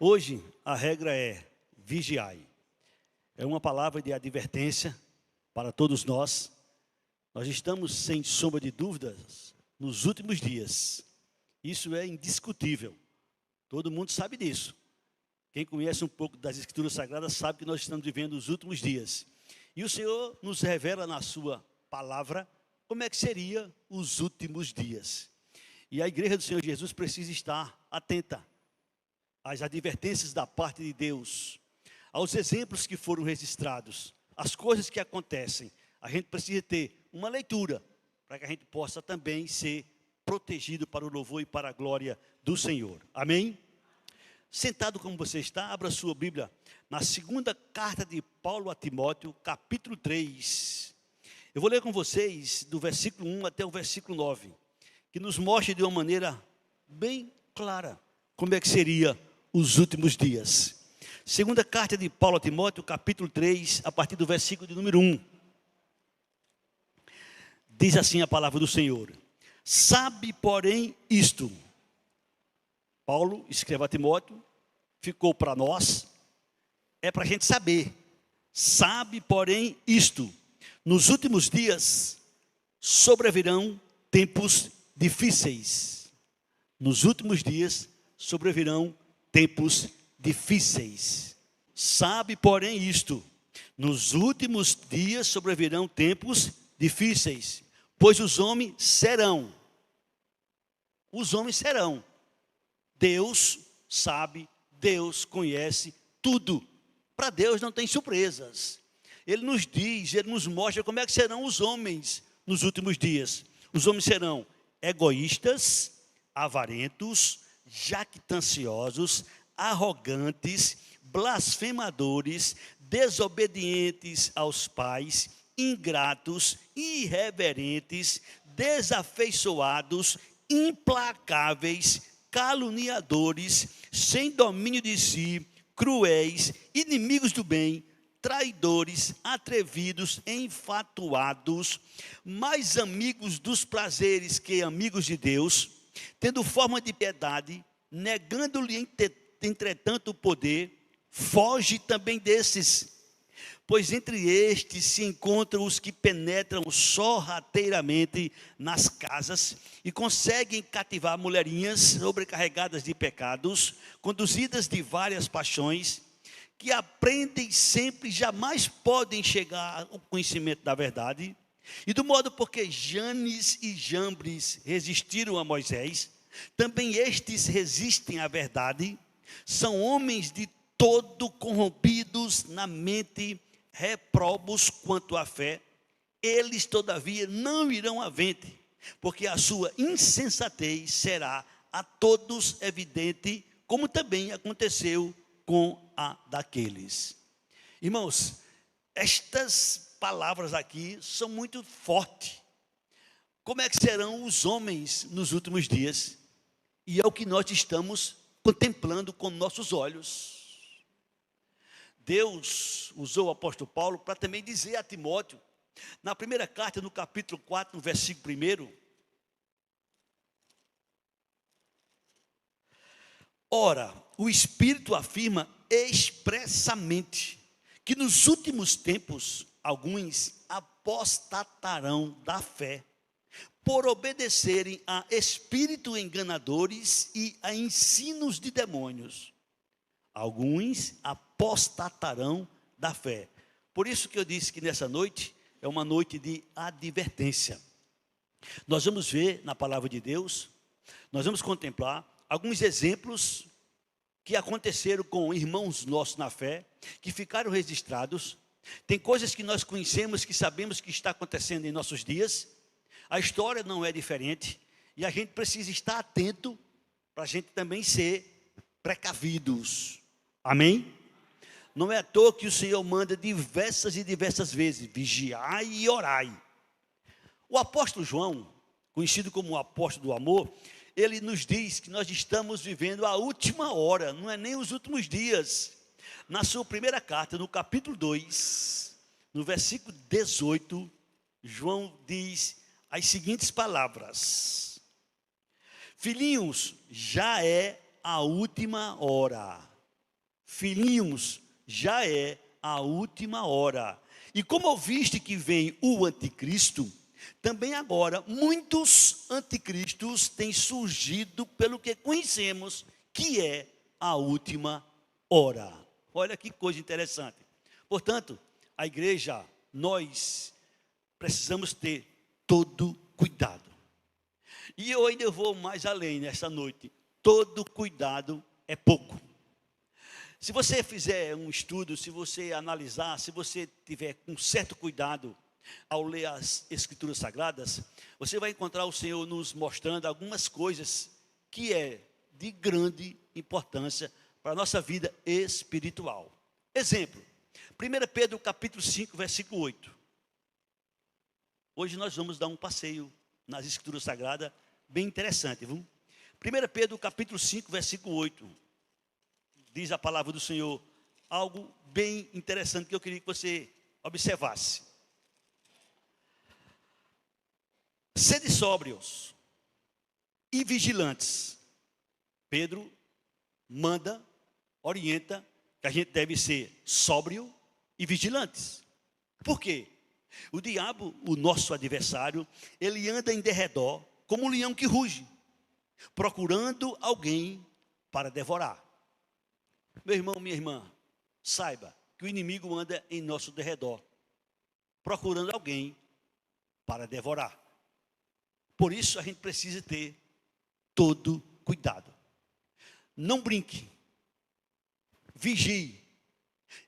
Hoje, a regra é vigiai. É uma palavra de advertência para todos nós. Nós estamos, sem sombra de dúvidas, nos últimos dias. Isso é indiscutível. Todo mundo sabe disso. Quem conhece um pouco das Escrituras Sagradas sabe que nós estamos vivendo os últimos dias. E o Senhor nos revela na sua palavra como é que seria os últimos dias. E a igreja do Senhor Jesus precisa estar atenta às advertências da parte de Deus, aos exemplos que foram registrados, às coisas que acontecem. A gente precisa ter uma leitura para que a gente possa também ser protegido para o louvor e para a glória do Senhor. Amém? Sentado como você está, abra sua Bíblia na segunda carta de Paulo a Timóteo, capítulo 3. Eu vou ler com vocês do versículo 1 até o versículo 9, que nos mostra de uma maneira bem clara como é que seria os últimos dias. Segunda carta de Paulo a Timóteo, capítulo 3, a partir do versículo de número 1. Diz assim a palavra do Senhor: sabe, porém, isto. Paulo escreve a Timóteo, ficou para nós, é para a gente saber. Sabe, porém, isto: nos últimos dias sobrevirão tempos difíceis. Nos últimos dias sobrevirão tempos difíceis. Sabe, porém, isto: nos últimos dias sobrevirão tempos difíceis, pois os homens serão. Deus sabe, Deus conhece tudo. Para Deus não tem surpresas. Ele nos diz, Ele nos mostra como é que serão os homens nos últimos dias. Os homens serão egoístas, avarentos, jactanciosos, arrogantes, blasfemadores, desobedientes aos pais, ingratos, irreverentes, desafeiçoados, implacáveis, caluniadores, sem domínio de si, cruéis, inimigos do bem, traidores, atrevidos, enfatuados, mais amigos dos prazeres que amigos de Deus, tendo forma de piedade, negando-lhe entretanto o poder. Foge também desses, pois entre estes se encontram os que penetram sorrateiramente nas casas e conseguem cativar mulherinhas sobrecarregadas de pecados, conduzidas de várias paixões, que aprendem sempre, jamais podem chegar ao conhecimento da verdade. E do modo porque Janes e Jambres resistiram a Moisés, também estes resistem à verdade. São homens de todo corrompidos na mente, reprobos quanto à fé. Eles todavia não irão avante, porque a sua insensatez será a todos evidente, como também aconteceu com a daqueles. Irmãos, estas palavras aqui são muito fortes. Como é que serão os homens nos últimos dias? E é o que nós estamos contemplando com nossos olhos. Deus usou o apóstolo Paulo para também dizer a Timóteo, na primeira carta, no capítulo 4, no versículo 1: ora, o Espírito afirma expressamente que nos últimos tempos alguns apostatarão da fé, por obedecerem a espíritos enganadores e a ensinos de demônios. Alguns apostatarão da fé. Por isso que eu disse que nessa noite é uma noite de advertência. Nós vamos ver na palavra de Deus, nós vamos contemplar alguns exemplos que aconteceram com irmãos nossos na fé, que ficaram registrados. Tem coisas que nós conhecemos, que sabemos que está acontecendo em nossos dias. A história não é diferente, e a gente precisa estar atento para a gente também ser precavidos. Amém? Não é à toa que o Senhor manda diversas e diversas vezes: vigiai e orai. O apóstolo João, conhecido como o apóstolo do amor, ele nos diz que nós estamos vivendo a última hora, não é nem os últimos dias. Na sua primeira carta, no capítulo 2, no versículo 18, João diz as seguintes palavras: filhinhos, já é a última hora. filhinhos, já é a última hora. E como ouviste que vem o anticristo, também agora muitos anticristos têm surgido pelo que conhecemos, que é a última hora. Olha que coisa interessante. Portanto, a igreja, nós precisamos ter todo cuidado. E eu ainda vou mais além nesta noite. Todo cuidado é pouco. Se você fizer um estudo, se você analisar, se você tiver com certo cuidado ao ler as Escrituras Sagradas, você vai encontrar o Senhor nos mostrando algumas coisas que é de grande importância para a nossa vida espiritual. Exemplo, 1 Pedro capítulo 5, versículo 8. Hoje nós vamos dar um passeio nas Escrituras Sagradas, bem interessante, viu? 1 Pedro capítulo 5, versículo 8. Diz a palavra do Senhor algo bem interessante que eu queria que você observasse. Sede sóbrios e vigilantes. Pedro manda, orienta que a gente deve ser sóbrio e vigilantes. Por quê? O diabo, o nosso adversário, ele anda em derredor como um leão que ruge, procurando alguém para devorar. Meu irmão, minha irmã, saiba que o inimigo anda em nosso derredor, procurando alguém para devorar. Por isso a gente precisa ter todo cuidado. Não brinque, vigie,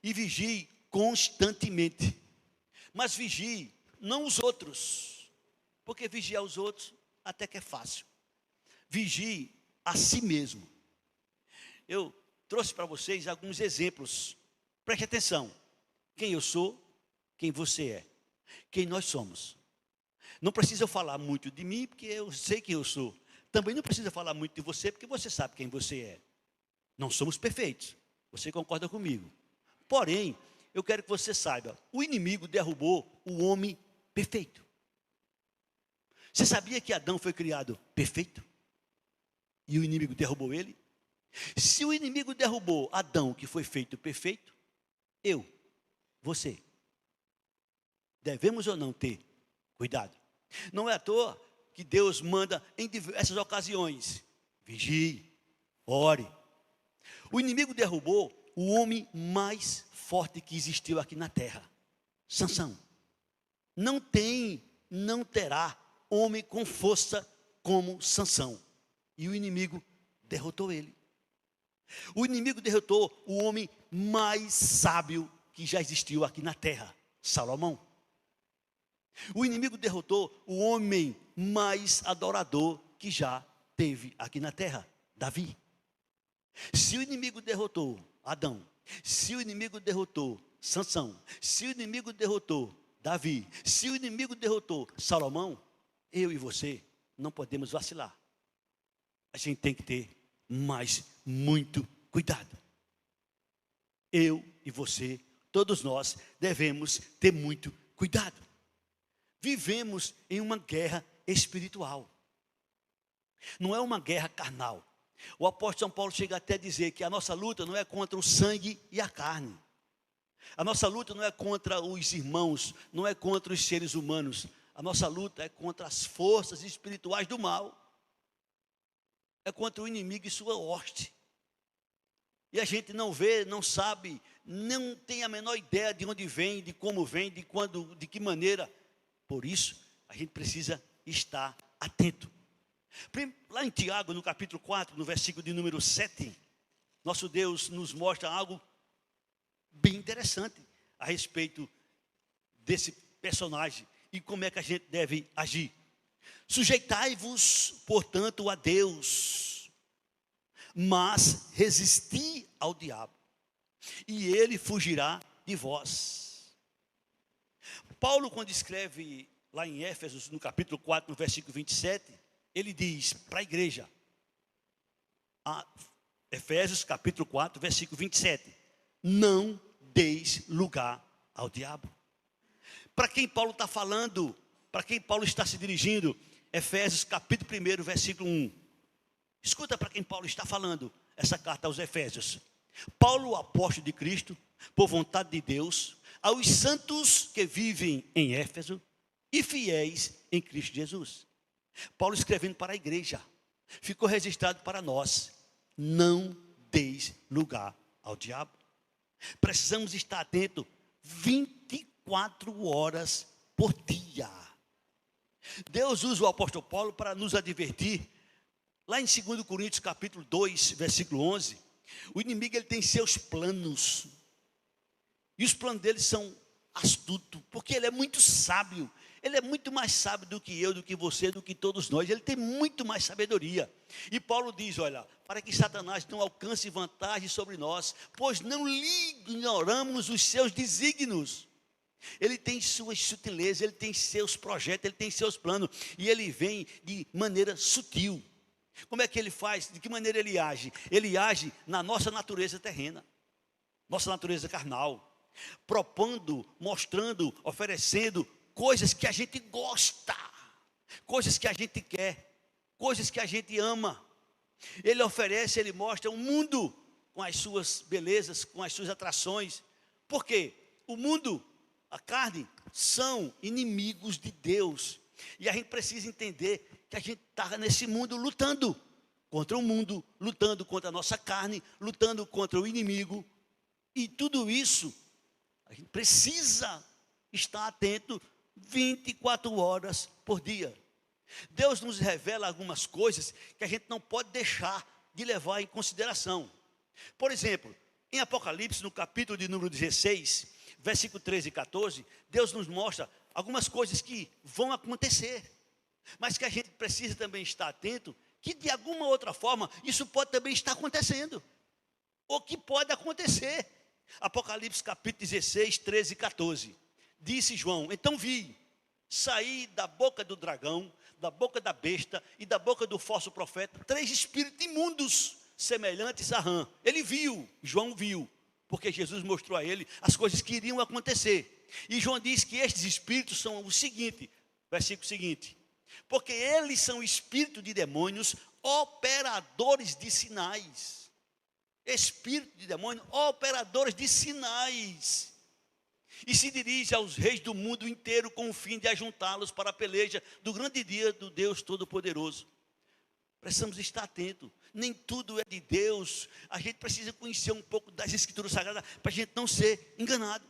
e vigie constantemente. Mas vigie não os outros, porque vigiar os outros até que é fácil. Vigie a si mesmo. Eu trouxe para vocês alguns exemplos. Preste atenção. Quem eu sou, quem você é, quem nós somos. Não precisa eu falar muito de mim, porque eu sei quem eu sou. Também não precisa falar muito de você, porque você sabe quem você é. Não somos perfeitos. Você concorda comigo? Porém, eu quero que você saiba, o inimigo derrubou o homem perfeito. Você sabia que Adão foi criado perfeito? E o inimigo derrubou ele? Se o inimigo derrubou Adão, que foi feito perfeito, eu, você, devemos ou não ter cuidado? Não é à toa que Deus manda em diversas ocasiões: vigie, ore. O inimigo derrubou o homem mais forte que existiu aqui na terra, Sansão. Não terá homem com força como Sansão. E o inimigo derrotou ele. O inimigo derrotou o homem mais sábio que já existiu aqui na terra, Salomão. O inimigo derrotou o homem mais adorador que já teve aqui na terra, Davi. Se o inimigo derrotou Adão, se o inimigo derrotou Sansão, se o inimigo derrotou Davi, se o inimigo derrotou Salomão, eu e você não podemos vacilar. A gente tem que ter muito cuidado. Eu e você, todos nós, devemos ter muito cuidado. Vivemos em uma guerra espiritual. Não é uma guerra carnal. O apóstolo São Paulo chega até a dizer que a nossa luta não é contra o sangue e a carne. A nossa luta não é contra os irmãos, não é contra os seres humanos. A nossa luta é contra as forças espirituais do mal. É contra o inimigo e sua hoste. E a gente não vê, não sabe, não tem a menor ideia de onde vem, de como vem, de quando, de que maneira. Por isso, a gente precisa estar atento. Lá em Tiago, no capítulo 4, no versículo de número 7, nosso Deus nos mostra algo bem interessante a respeito desse personagem e como é que a gente deve agir. Sujeitai-vos, portanto, a Deus, mas resisti ao diabo, e ele fugirá de vós. Paulo, quando escreve lá em Éfesos, no capítulo 4, no versículo 27, ele diz para a igreja, Efésios capítulo 4, versículo 27, não deis lugar ao diabo. Para quem Paulo está falando, para quem Paulo está se dirigindo? Efésios capítulo 1, versículo 1. Escuta para quem Paulo está falando essa carta aos Efésios. Paulo, apóstolo de Cristo, por vontade de Deus, aos santos que vivem em Éfeso e fiéis em Cristo Jesus. Paulo escrevendo para a igreja, ficou registrado para nós: não deis lugar ao diabo. Precisamos estar atentos 24 horas por dia. Deus usa o apóstolo Paulo para nos advertir. Lá em 2 Coríntios capítulo 2, versículo 11, o inimigo ele tem seus planos. E os planos dele são astutos, porque ele é muito sábio. Ele é muito mais sábio do que eu, do que você, do que todos nós. Ele tem muito mais sabedoria. E Paulo diz, olha, para que Satanás não alcance vantagem sobre nós, pois não lhe ignoramos os seus desígnios. Ele tem suas sutilezas, ele tem seus projetos, ele tem seus planos. E ele vem de maneira sutil. Como é que ele faz? De que maneira ele age? Ele age na nossa natureza terrena, nossa natureza carnal, propondo, mostrando, oferecendo coisas que a gente gosta, coisas que a gente quer, coisas que a gente ama. Ele oferece, ele mostra um mundo com as suas belezas, com as suas atrações. Por quê? O mundo, a carne, são inimigos de Deus. E a gente precisa entender que a gente está nesse mundo lutando contra o mundo, lutando contra a nossa carne, lutando contra o inimigo. E tudo isso, a gente precisa estar atento 24 horas por dia. Deus nos revela algumas coisas que a gente não pode deixar de levar em consideração. Por exemplo, em Apocalipse, no capítulo de número 16, versículo 13 e 14, Deus nos mostra algumas coisas que vão acontecer, mas que a gente precisa também estar atento, que de alguma outra forma, isso pode também estar acontecendo, ou que pode acontecer. Apocalipse capítulo 16, 13 e 14, disse João, então vi, sair da boca do dragão, da boca da besta e da boca do falso profeta, 3 espíritos imundos, semelhantes a rã. Ele viu, João viu, porque Jesus mostrou a ele as coisas que iriam acontecer. E João diz que estes espíritos são o seguinte, versículo seguinte, porque eles são espíritos de demônios, operadores de sinais. Espírito de demônio, operadores de sinais. E se dirige aos reis do mundo inteiro com o fim de ajuntá-los para a peleja do grande dia do Deus Todo-Poderoso. Precisamos estar atentos. Nem tudo é de Deus. A gente precisa conhecer um pouco das Escrituras Sagradas para a gente não ser enganado.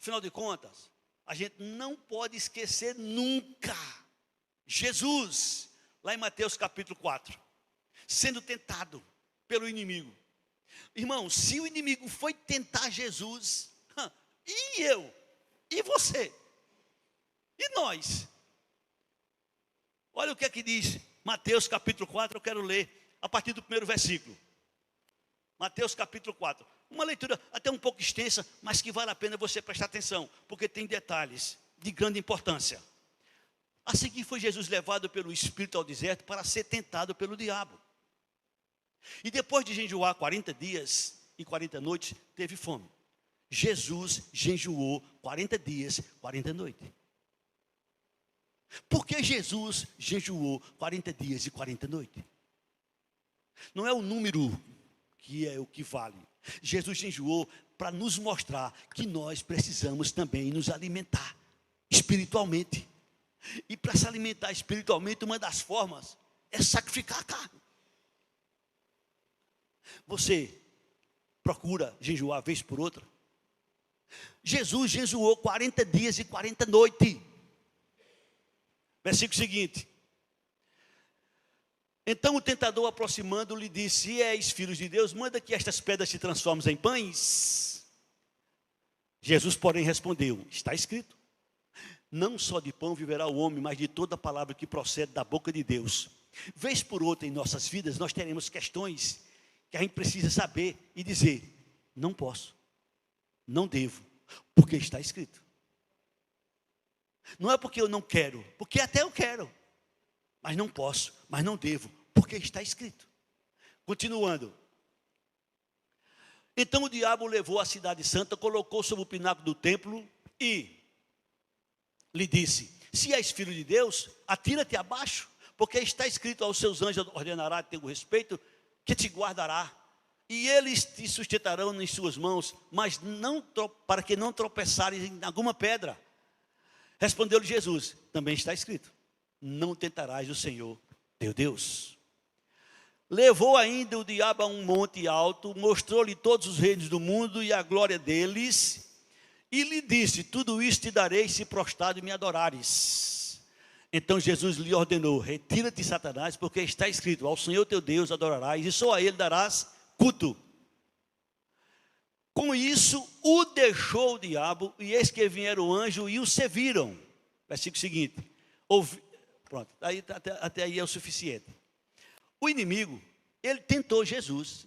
Afinal de contas, a gente não pode esquecer nunca Jesus, lá em Mateus capítulo 4, sendo tentado pelo inimigo. Irmão, se o inimigo foi tentar Jesus, e eu? E você? E nós? Olha o que é que diz Mateus capítulo 4, eu quero ler a partir do primeiro versículo. Mateus capítulo 4. Uma leitura até um pouco extensa, mas que vale a pena você prestar atenção, porque tem detalhes de grande importância. A seguir foi Jesus levado pelo Espírito ao deserto para ser tentado pelo diabo. E depois de jejuar 40 dias e 40 noites, teve fome. Jesus jejuou 40 dias, 40 noites. Por que Jesus jejuou 40 dias e 40 noites? Não é o número que é o que vale. Jesus jejuou para nos mostrar que nós precisamos também nos alimentar espiritualmente. E para se alimentar espiritualmente, uma das formas é sacrificar a carne. Você procura jejuar vez por outra? Jesus jejuou 40 dias e 40 noites. Versículo seguinte. Então o tentador, aproximando, lhe disse: se és filho de Deus, manda que estas pedras se transformem em pães. Jesus, porém, respondeu: está escrito, não só de pão viverá o homem, mas de toda palavra que procede da boca de Deus. Vez por outra em nossas vidas, nós teremos questões que a gente precisa saber e dizer: não posso, não devo, porque está escrito. Não é porque eu não quero, porque até eu quero, mas não posso, mas não devo, porque está escrito. Continuando. Então o diabo levou a cidade santa, colocou sobre o pináculo do templo e lhe disse: se és filho de Deus, atira-te abaixo, porque está escrito: aos seus anjos ordenará teu respeito, que te guardará e eles te sustentarão em suas mãos, mas não para que não tropeçares em alguma pedra. Respondeu-lhe Jesus, também está escrito, não tentarás o Senhor teu Deus. Levou ainda o diabo a um monte alto, mostrou-lhe todos os reinos do mundo e a glória deles, e lhe disse, tudo isso te darei se prostrado me adorares. Então Jesus lhe ordenou, retira-te, Satanás, porque está escrito, ao Senhor teu Deus adorarás, e só a ele darás culto. Com isso, o deixou o diabo, e eis que vieram o anjo e o serviram. Versículo seguinte. Pronto, até aí é o suficiente. O inimigo, ele tentou Jesus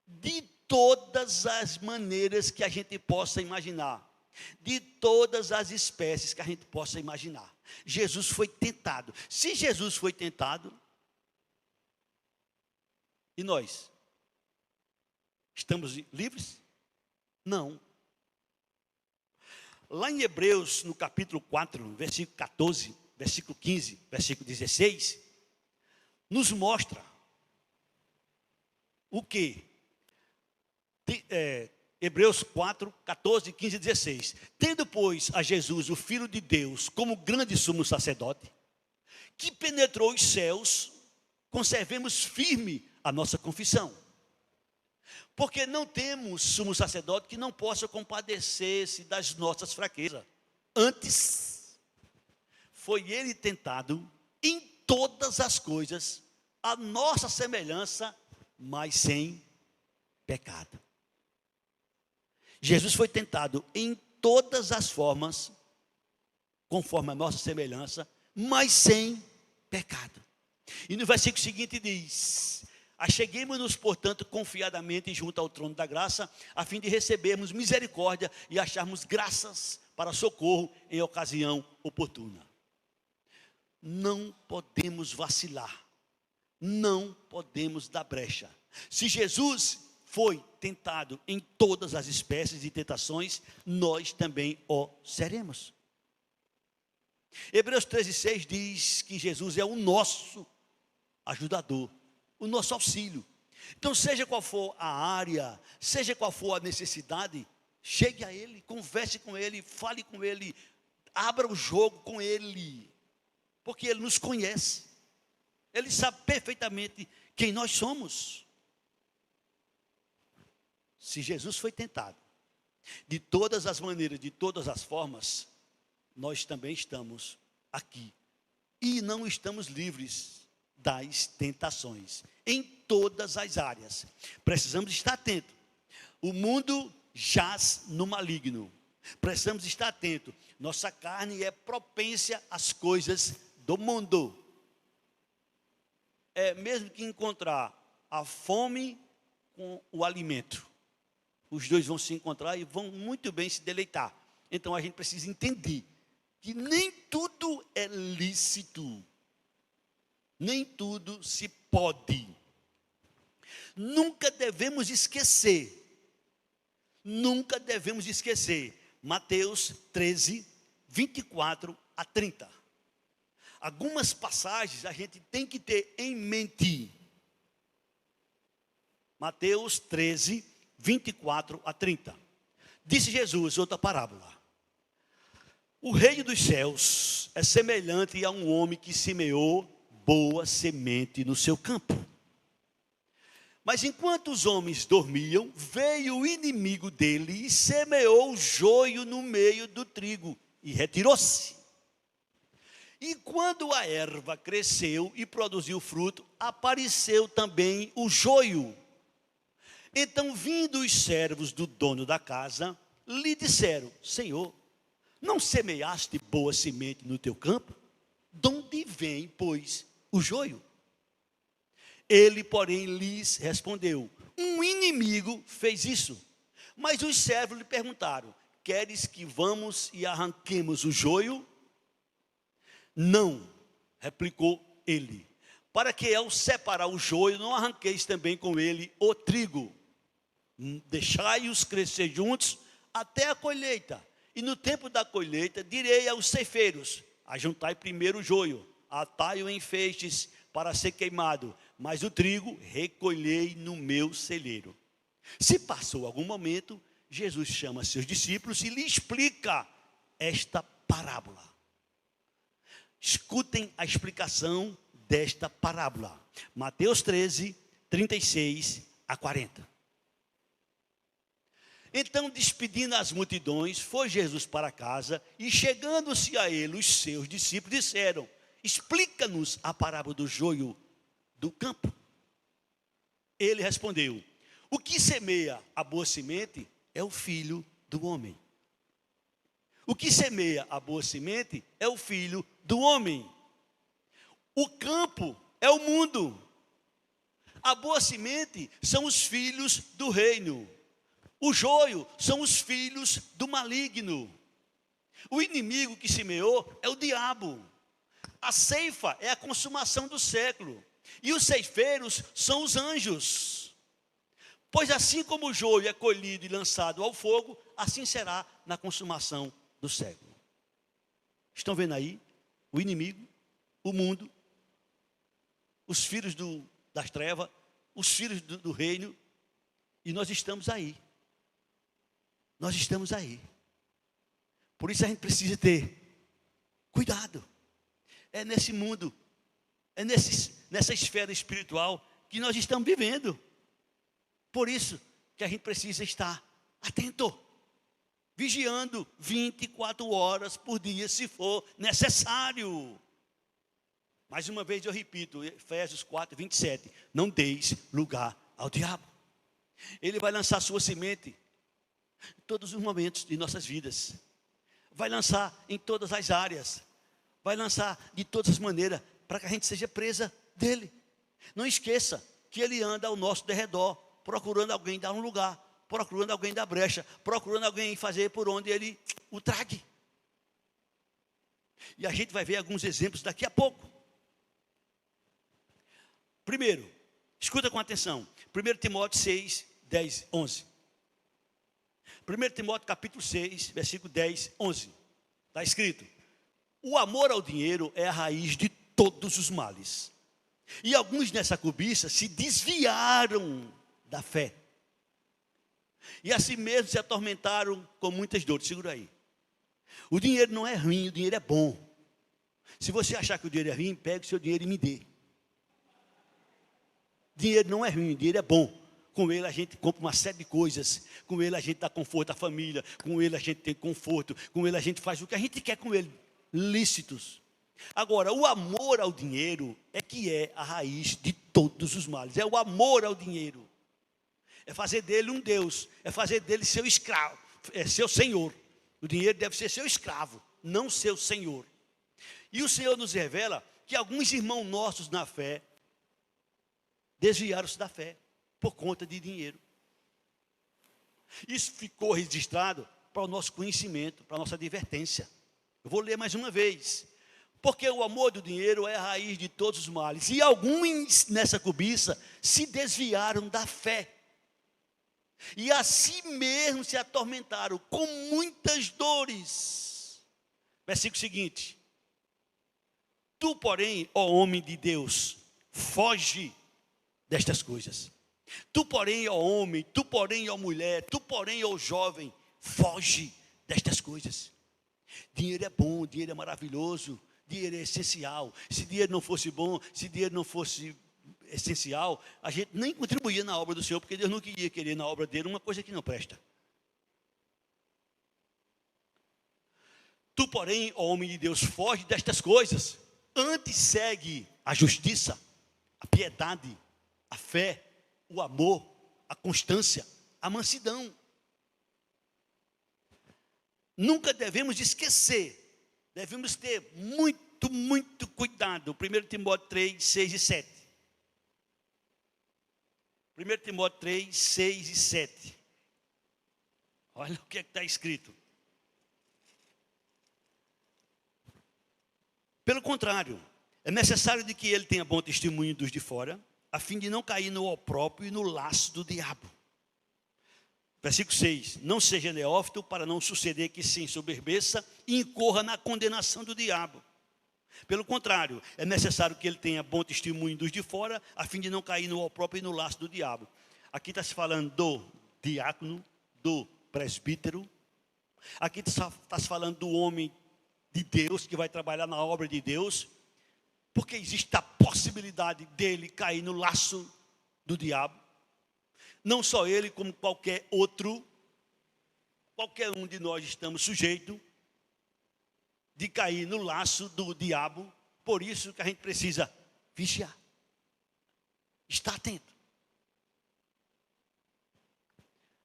de todas as maneiras que a gente possa imaginar. De todas as espécies que a gente possa imaginar. Jesus foi tentado. Se Jesus foi tentado, e nós? Estamos livres? Não. Lá em Hebreus, no capítulo 4, versículo 14, versículo 15, versículo 16, nos mostra o que? Hebreus 4, 14, 15 e 16. Tendo, pois, a Jesus, o Filho de Deus, como grande sumo sacerdote, que penetrou os céus, conservemos firme a nossa confissão. Porque não temos sumo sacerdote que não possa compadecer-se das nossas fraquezas. Antes, foi ele tentado em todas as coisas, a nossa semelhança, mas sem pecado. Jesus foi tentado em todas as formas, conforme a nossa semelhança, mas sem pecado. E no versículo seguinte diz, acheguemo-nos, portanto, confiadamente junto ao trono da graça, a fim de recebermos misericórdia e acharmos graças para socorro em ocasião oportuna. Não podemos vacilar, não podemos dar brecha. Se Jesus foi tentado em todas as espécies de tentações, nós também o seremos. Hebreus 13:6 diz que Jesus é o nosso ajudador, o nosso auxílio. Então, seja qual for a área, seja qual for a necessidade, chegue a Ele, converse com Ele, fale com Ele, abra o jogo com Ele, porque Ele nos conhece, Ele sabe perfeitamente quem nós somos. Se Jesus foi tentado, de todas as maneiras, de todas as formas, nós também estamos aqui, e não estamos livres das tentações, em todas as áreas. Precisamos estar atentos. O mundo jaz no maligno. Precisamos estar atentos. Nossa carne é propensa às coisas do mundo. É mesmo que encontrar a fome com o alimento. Os dois vão se encontrar e vão muito bem se deleitar. Então a gente precisa entender que nem tudo é lícito. Nem tudo se pode. Nunca devemos esquecer. Mateus 13, 24 a 30. Algumas passagens a gente tem que ter em mente. Mateus 13, 24 a 30. Disse Jesus, outra parábola. O reino dos céus é semelhante a um homem que semeou boa semente no seu campo. Mas enquanto os homens dormiam, veio o inimigo dele e semeou o joio no meio do trigo e retirou-se. E quando a erva cresceu e produziu fruto, apareceu também o joio. Então, vindo os servos do dono da casa, lhe disseram, Senhor, não semeaste boa semente no teu campo? De onde vem, pois, o joio? Ele, porém, lhes respondeu, um inimigo fez isso. Mas os servos lhe perguntaram, queres que vamos e arranquemos o joio? Não, replicou ele, para que ao separar o joio, não arranqueis também com ele o trigo. Deixai-os crescer juntos até a colheita. E no tempo da colheita, direi aos ceifeiros, ajuntai primeiro o joio, atai-o em feixes para ser queimado, mas o trigo recolhei no meu celeiro. Se passou algum momento, Jesus chama seus discípulos e lhe explica esta parábola. Escutem a explicação desta parábola. Mateus 13, 36 a 40. Então, despedindo as multidões, foi Jesus para casa, e chegando-se a ele, os seus discípulos disseram: explica-nos a parábola do joio do campo. Ele respondeu: o que semeia a boa semente é o filho do homem. O que semeia a boa semente é o filho do homem. O campo é o mundo. A boa semente são os filhos do reino. O joio são os filhos do maligno. O inimigo que semeou é o diabo. A ceifa é a consumação do século. E os ceifeiros são os anjos. Pois assim como o joio é colhido e lançado ao fogo, assim será na consumação do século. Estão vendo aí? O inimigo, o mundo, os filhos das trevas, os filhos do reino, e nós estamos aí. Nós estamos aí. Por isso a gente precisa ter cuidado. É nesse mundo, é nessa esfera espiritual que nós estamos vivendo. Por isso que a gente precisa estar atento, vigiando 24 horas por dia, se for necessário. Mais uma vez eu repito, Efésios 4, 27, não deis lugar ao diabo. Ele vai lançar sua semente em todos os momentos de nossas vidas. Vai lançar em todas as áreas. Vai lançar de todas as maneiras, para que a gente seja presa dele. Não esqueça que ele anda ao nosso derredor, procurando alguém dar um lugar, procurando alguém dar brecha, procurando alguém fazer por onde ele o trague. E a gente vai ver alguns exemplos daqui a pouco. Primeiro, escuta com atenção, 1 Timóteo 6, 10, 11. 1 Timóteo capítulo 6, versículo 10, 11. Está escrito: o amor ao dinheiro é a raiz de todos os males. E alguns nessa cobiça se desviaram da fé. E assim mesmo se atormentaram com muitas dores. Segura aí. O dinheiro não é ruim, o dinheiro é bom. Se você achar que o dinheiro é ruim, pegue o seu dinheiro e me dê. Dinheiro não é ruim, dinheiro é bom. Com ele a gente compra uma série de coisas. Com ele a gente dá conforto à família. Com ele a gente tem conforto. Com ele a gente faz o que a gente quer com ele. Lícitos. Agora, o amor ao dinheiro é que é a raiz de todos os males. É o amor ao dinheiro. É fazer dele um Deus. É fazer dele seu escravo. É seu senhor. O dinheiro deve ser seu escravo, não seu senhor. E o Senhor nos revela que alguns irmãos nossos na fé desviaram-se da fé por conta de dinheiro. Isso ficou registrado para o nosso conhecimento, para a nossa advertência. Eu vou ler mais uma vez. Porque o amor do dinheiro é a raiz de todos os males. E alguns nessa cobiça se desviaram da fé. E assim mesmo se atormentaram com muitas dores. Versículo seguinte: tu, porém, ó homem de Deus, foge destas coisas. Tu, porém, ó homem, tu, porém, ó mulher, tu, porém, ó jovem, foge destas coisas. Dinheiro é bom, dinheiro é maravilhoso, dinheiro é essencial. Se dinheiro não fosse bom, se dinheiro não fosse essencial, a gente nem contribuía na obra do Senhor, porque Deus não queria querer na obra dele uma coisa que não presta. Tu, porém, ó homem de Deus, foge destas coisas. Antes segue a justiça, a piedade, a fé, o amor, a constância, a mansidão. Nunca devemos esquecer, devemos ter muito cuidado. 1 Timóteo 3, 6 e 7. 1 Timóteo 3, 6 e 7. Olha o que está escrito. Pelo contrário, é necessário de que ele tenha bom testemunho dos de fora, a fim de não cair no opróprio e no laço do diabo. Versículo 6. Não seja neófito, para não suceder que se ensoberbeça e incorra na condenação do diabo. Pelo contrário, é necessário que ele tenha bom testemunho dos de fora, a fim de não cair no opróprio e no laço do diabo. Aqui está se falando diácono, do presbítero. Aqui está se falando do homem de Deus que vai trabalhar na obra de Deus, porque existe a possibilidade dele cair no laço do diabo. Não só ele, como qualquer outro, qualquer um de nós estamos sujeitos de cair no laço do diabo. Por isso que a gente precisa vigiar, estar atento.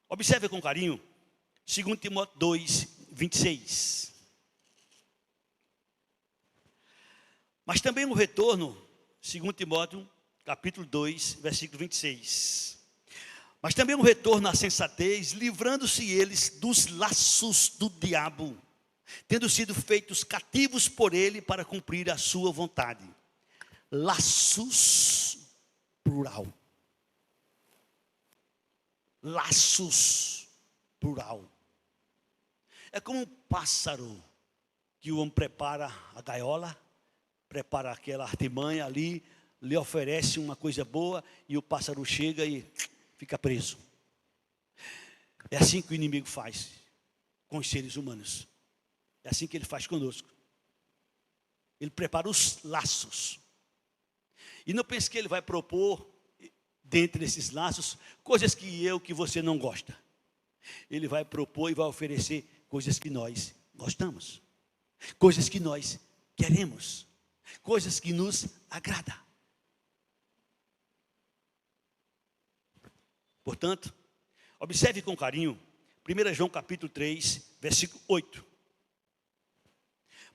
Observe com carinho 2 Timóteo 2, 26. Mas também o retorno, 2 Timóteo, capítulo 2, versículo 26. Mas também o retorno à sensatez, livrando-se eles dos laços do diabo, tendo sido feitos cativos por ele para cumprir a sua vontade. Laços, plural. Laços, plural. É como um pássaro que o homem prepara a gaiola, prepara aquela artimanha ali, lhe oferece uma coisa boa e o pássaro chega e fica preso. É assim que o inimigo faz com os seres humanos. É assim que ele faz conosco. Ele prepara os laços. E não pense que ele vai propor, dentre esses laços, coisas que você não gosta. Ele vai propor e vai oferecer coisas que nós gostamos. Coisas que nós queremos. Coisas que nos agradam. Portanto, observe com carinho 1 João capítulo 3, versículo 8.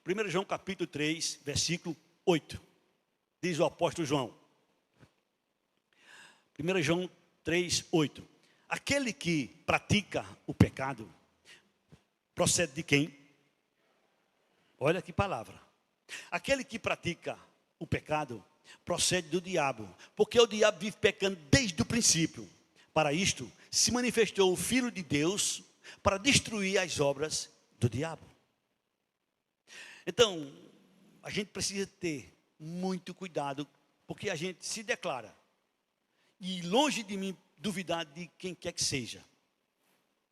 1 João capítulo 3, versículo 8. Diz o apóstolo João. 1 João 3, 8. Aquele que pratica o pecado, procede de quem? Olha que palavra. Aquele que pratica o pecado, procede do diabo, porque o diabo vive pecando desde o princípio. Para isto, se manifestou o Filho de Deus para destruir as obras do diabo. Então, a gente precisa ter muito cuidado, porque a gente se declara, e longe de mim duvidar de quem quer que seja,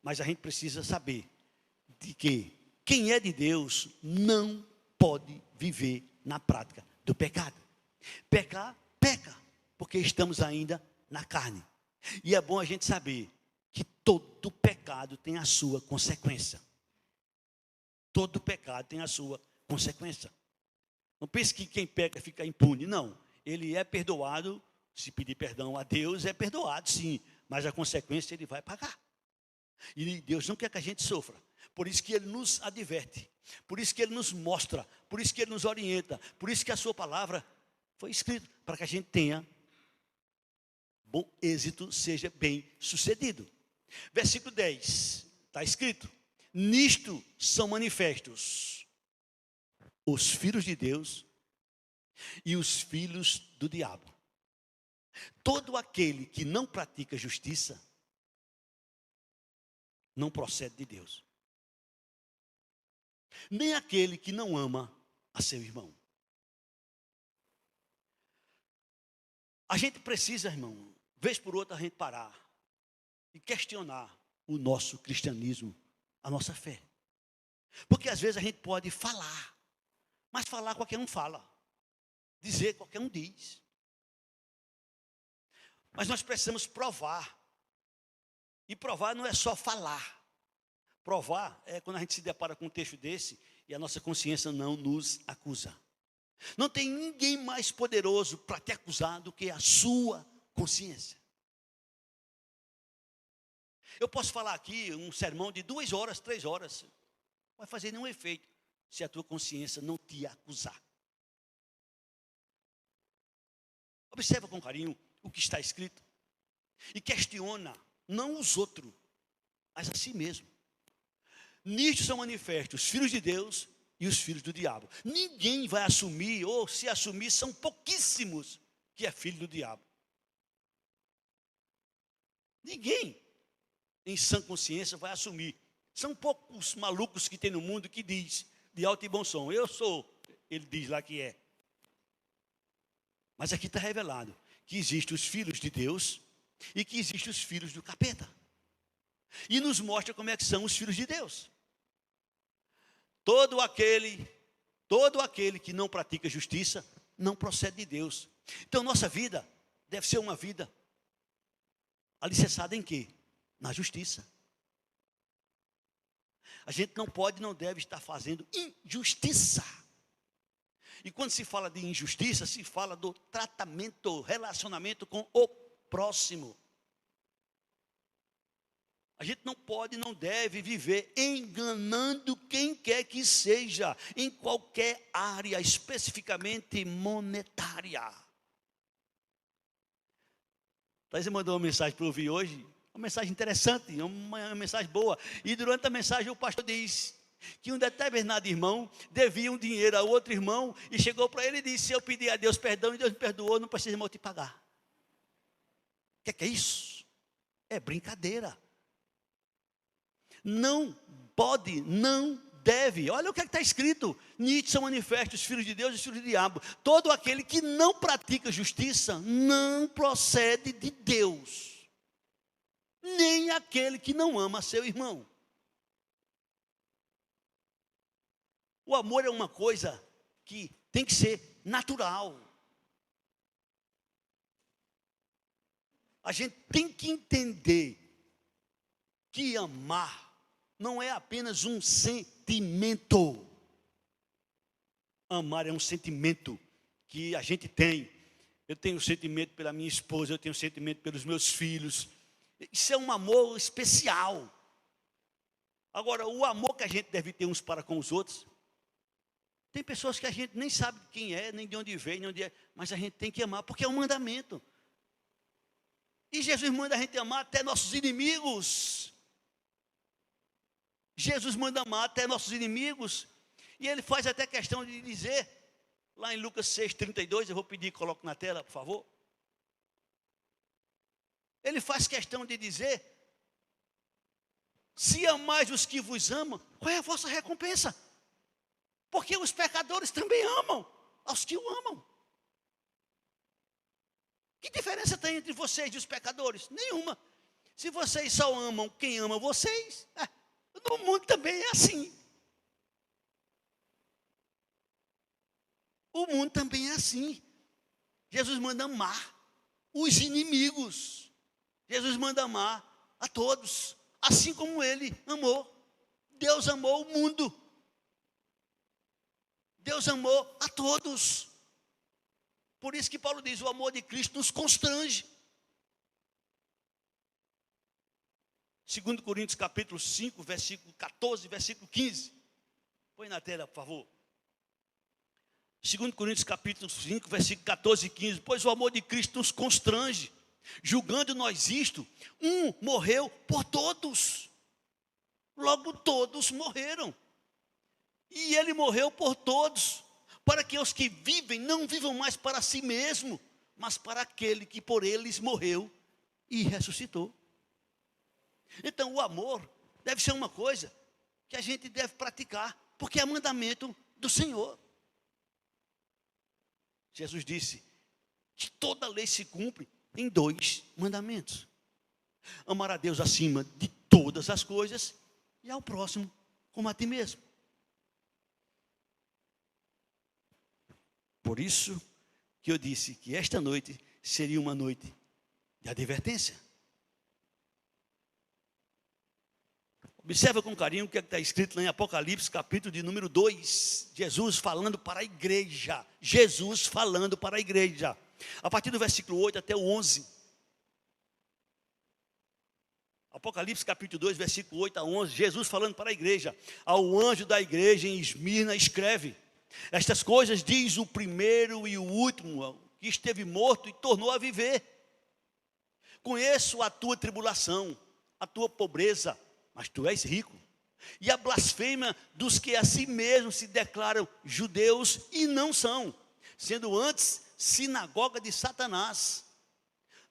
mas a gente precisa saber de que quem é de Deus não pode viver na prática do pecado. Pecar, peca, porque estamos ainda na carne. E é bom a gente saber que todo pecado tem a sua consequência. Todo pecado tem a sua consequência. Não pense que quem peca fica impune. Não, ele é perdoado. Se pedir perdão a Deus, é perdoado sim. Mas a consequência ele vai pagar. E Deus não quer que a gente sofra. Por isso que Ele nos adverte. Por isso que Ele nos mostra. Por isso que Ele nos orienta. Por isso que a sua palavra foi escrita. Para que a gente tenha bom êxito, seja bem sucedido. Versículo 10, está escrito: nisto são manifestos os filhos de Deus e os filhos do diabo. Todo aquele que não pratica justiça, não procede de Deus. Nem aquele que não ama a seu irmão. A gente precisa, irmão, vez por outra a gente parar e questionar o nosso cristianismo, a nossa fé. Porque às vezes a gente pode falar, mas falar qualquer um fala. Dizer qualquer um diz. Mas nós precisamos provar. E provar não é só falar. Provar é quando a gente se depara com um texto desse e a nossa consciência não nos acusa. Não tem ninguém mais poderoso para te acusar do que a sua consciência. Eu posso falar aqui um sermão de 2 horas, 3 horas. Não vai fazer nenhum efeito se a tua consciência não te acusar. Observa com carinho o que está escrito. E questiona, não os outros, mas a si mesmo. Nisto são manifestos os filhos de Deus e os filhos do diabo. Ninguém vai assumir, ou se assumir, são pouquíssimos que é filho do diabo. Ninguém em sã consciência vai assumir. São poucos malucos que tem no mundo que diz, de alto e bom som, eu sou, ele diz lá que é. Mas aqui está revelado que existem os filhos de Deus e que existem os filhos do capeta. E nos mostra como é que são os filhos de Deus. Todo aquele que não pratica justiça, não procede de Deus. Então nossa vida deve ser uma vida alicerçada em quê? Na justiça. A gente não pode e não deve estar fazendo injustiça. E quando se fala de injustiça, se fala do tratamento, relacionamento com o próximo. A gente não pode e não deve viver enganando quem quer que seja, em qualquer área, especificamente monetária. Thaís mandou uma mensagem para eu ouvir hoje, uma mensagem interessante, uma mensagem boa. E durante a mensagem o pastor diz que um determinado irmão devia um dinheiro a outro irmão, e chegou para ele e disse: se eu pedir a Deus perdão e Deus me perdoou, não precisa irmão te pagar. O que é isso? É brincadeira. Não pode, não deve. Olha o que está escrito: nisto são manifestos os filhos de Deus e os filhos do diabo. Todo aquele que não pratica justiça não procede de Deus, nem aquele que não ama seu irmão. O amor é uma coisa que tem que ser natural. A gente tem que entender que amar não é apenas um sentimento. Amar é um sentimento que a gente tem. Eu tenho sentimento pela minha esposa, eu tenho sentimento pelos meus filhos. Isso é um amor especial. Agora, o amor que a gente deve ter uns para com os outros, tem pessoas que a gente nem sabe quem é, nem de onde veio, nem onde é, mas a gente tem que amar, porque é um mandamento. E Jesus manda a gente amar até nossos inimigos. Jesus manda amar até nossos inimigos. E ele faz até questão de dizer, lá em Lucas 6,32, eu vou pedir, coloque na tela, por favor. Ele faz questão de dizer: se amais os que vos amam, qual é a vossa recompensa? Porque os pecadores também amam aos que o amam. Que diferença tem entre vocês e os pecadores? Nenhuma. Se vocês só amam quem ama vocês, no mundo também é assim. O mundo também é assim. Jesus manda amar os inimigos. Jesus manda amar a todos, assim como ele amou. Deus amou o mundo. Deus amou a todos. Por isso que Paulo diz: o amor de Cristo nos constrange. 2 Coríntios capítulo 5, versículo 14, versículo 15. Põe na tela, por favor. 2 Coríntios capítulo 5, versículo 14 e 15. Pois o amor de Cristo nos constrange, julgando nós isto: um morreu por todos, logo todos morreram. E ele morreu por todos, para que os que vivem não vivam mais para si mesmo, mas para aquele que por eles morreu e ressuscitou. Então o amor deve ser uma coisa que a gente deve praticar, porque é mandamento do Senhor. Jesus disse que toda lei se cumpre em 2 mandamentos: amar a Deus acima de todas as coisas e ao próximo como a ti mesmo. Por isso que eu disse que esta noite seria uma noite de advertência. Observa com carinho o que está escrito lá em Apocalipse, capítulo de número 2. Jesus falando para a igreja. Jesus falando para a igreja. A partir do versículo 8 até o 11. Apocalipse capítulo 2, versículo 8 a 11. Jesus falando para a igreja. Ao anjo da igreja em Esmirna escreve: estas coisas diz o primeiro e o último, que esteve morto e tornou a viver. Conheço a tua tribulação, a tua pobreza, mas tu és rico. E a blasfêmia dos que a si mesmos se declaram judeus e não são, sendo antes sinagoga de Satanás.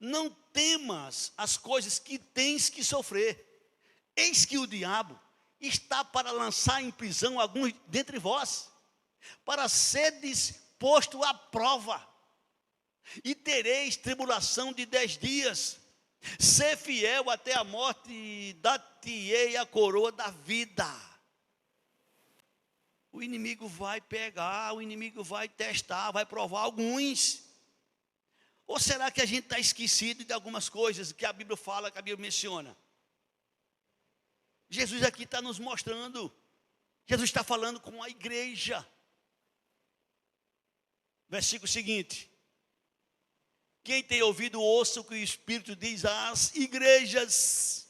Não temas as coisas que tens que sofrer. Eis que o diabo está para lançar em prisão alguns dentre vós, para seres posto à prova, e tereis tribulação de 10 dias. Ser fiel até a morte, dar-te-ei a coroa da vida. O inimigo vai pegar, o inimigo vai testar, vai provar alguns. Ou será que a gente está esquecido de algumas coisas que a Bíblia fala, que a Bíblia menciona? Jesus aqui está nos mostrando. Jesus está falando com a igreja. Versículo seguinte. Quem tem ouvido, ouça o que o Espírito diz às igrejas.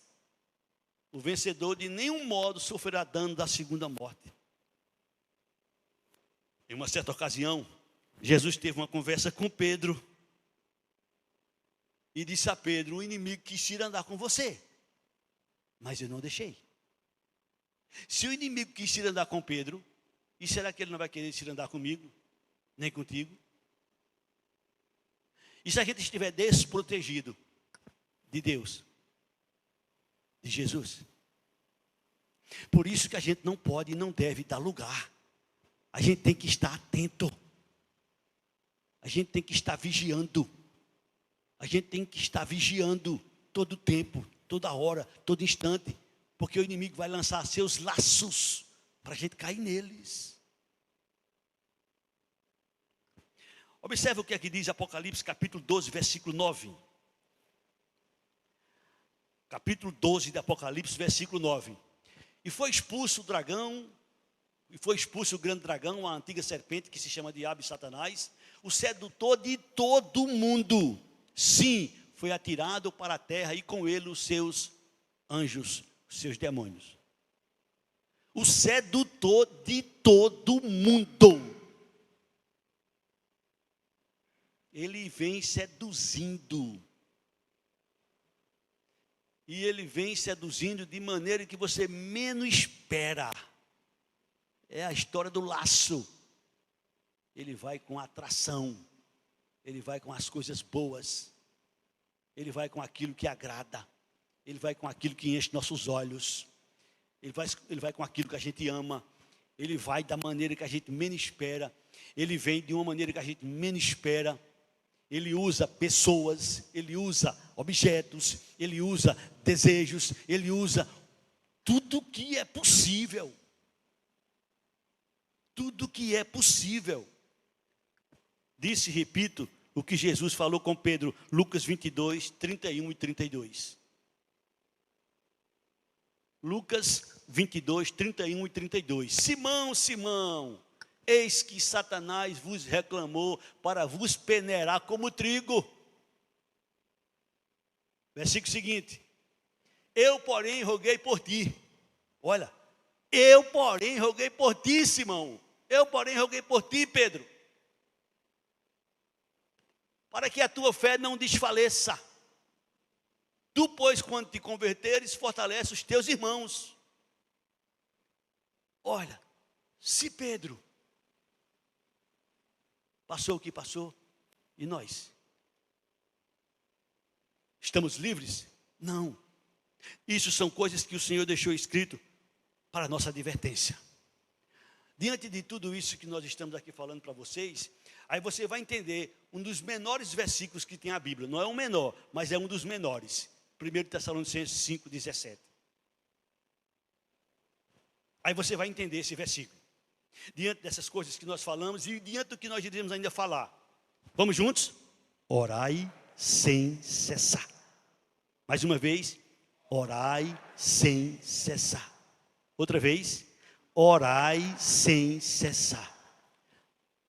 O vencedor de nenhum modo sofrerá dano da segunda morte. Em uma certa ocasião, Jesus teve uma conversa com Pedro. E disse a Pedro: o inimigo quis ir andar com você, mas eu não deixei. Se o inimigo quis ir andar com Pedro, e será que ele não vai querer ir andar comigo? Nem contigo? E se a gente estiver desprotegido de Deus, de Jesus? Por isso que a gente não pode e não deve dar lugar. A gente tem que estar atento. A gente tem que estar vigiando. A gente tem que estar vigiando todo o tempo, toda hora, todo instante, porque o inimigo vai lançar seus laços para a gente cair neles. Observe o que aqui diz Apocalipse capítulo 12, versículo 9. Capítulo 12 de Apocalipse, versículo 9. E foi expulso o dragão, e foi expulso o grande dragão, a antiga serpente que se chama Diabo e Satanás, o sedutor de todo mundo. Sim, foi atirado para a terra e com ele os seus anjos, os seus demônios. O sedutor de todo mundo. Ele vem seduzindo. E ele vem seduzindo de maneira que você menos espera. É a história do laço. Ele vai com atração. Ele vai com as coisas boas. Ele vai com aquilo que agrada. Ele vai com aquilo que enche nossos olhos. Ele vai com aquilo que a gente ama. Ele vai da maneira que a gente menos espera. Ele vem de uma maneira que a gente menos espera. Ele usa pessoas. Ele usa objetos. Ele usa desejos. Ele usa tudo que é possível. Tudo que é possível. Disse, repito, o que Jesus falou com Pedro, Lucas 22, 31 e 32. Lucas 22, 31 e 32. Simão, Simão, eis que Satanás vos reclamou para vos peneirar como trigo. Versículo seguinte. Eu, porém, roguei por ti. Olha, eu, porém, roguei por ti, Simão. Eu, porém, roguei por ti, Pedro. Para que a tua fé não desfaleça. Tu, pois, quando te converteres, fortalece os teus irmãos. Olha, se Pedro passou o que passou, e nós? Estamos livres? Não. Isso são coisas que o Senhor deixou escrito para a nossa advertência. Diante de tudo isso que nós estamos aqui falando para vocês, aí você vai entender um dos menores versículos que tem a Bíblia. Não é um menor, mas é um dos menores. 1 Tessalonicenses 5, 17. Aí você vai entender esse versículo. Diante dessas coisas que nós falamos e diante do que nós iremos ainda falar. Vamos juntos? Orai sem cessar. Mais uma vez, orai sem cessar. Outra vez, orai sem cessar.